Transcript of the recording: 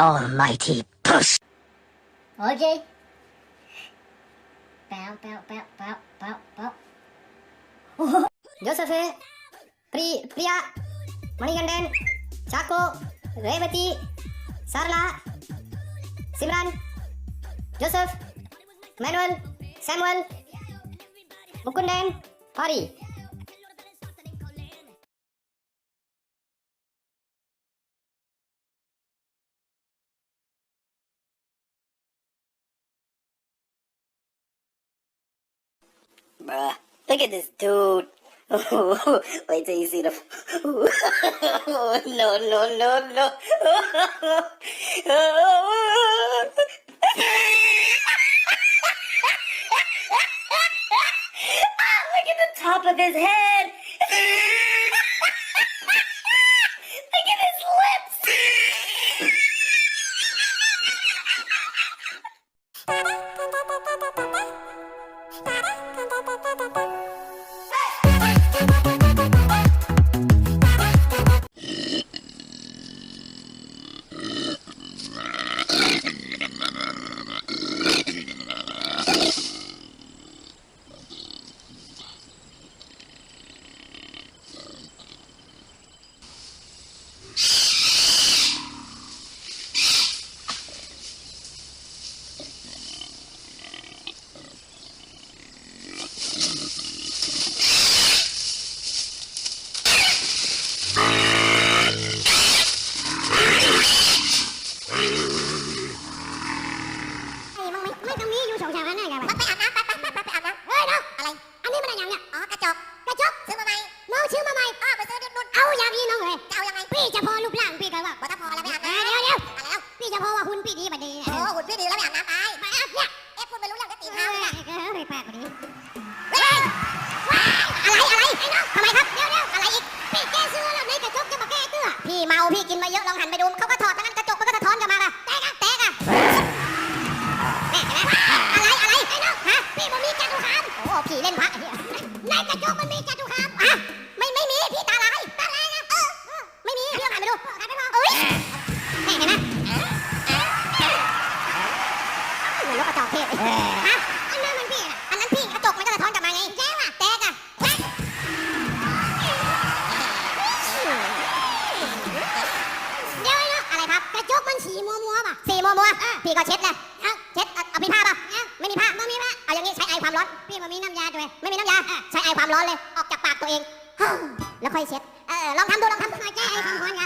almighty push. Okay. Pow, pow, pow, pow, pow, pow. Joseph, Priya, Manigandan, Chako, Revati, Sarla, Simran, Joseph, Manuel, Samuel, Mukundan, Pari. Bruh, look at this dude. Wait till you see the. No, no, no, no. Look at the top of his head. Look at his lips.พี่เมาพี่กินมาเยอะลองหันไปดูเขาก็ถอดทั้งนั้นกระจกมันก็สะท้อนกลับมาค่ะแตกอะแม่เห็นไหมอะไรไอ้น้องฮะพี่มันมีจตุคามโอ้พี่เล่นพระไอ้เหี้ยในกระจกมันมีจตุคามอ่ะไม่มีพี่ตาลายนะไม่มีพี่ลองหันไปดูหันไปมองเอ้ยแม่เห็นไหมเหมือนรถกระจอกเทพฮะอันนั้นมันพี่อันนั้นพี่กระจกมันก็สะท้อนกลับมาไงแจ้ว่ะแตกอะกระจกมันสีมัวป่ะสีมัวพี่ก็เช็ดเลยเช็ดเอามีผ้าป่ะไม่มีผ้าเอาอย่างนี้ใช้ไอความร้อนพี่มันมีน้ำยาด้วยไม่มีน้ำยาใช้ไอความร้อนเลยออกจากปากตัวเองแล้วค่อยเช็ดลองทำดูหน่อยแก้ไอความร้อนไง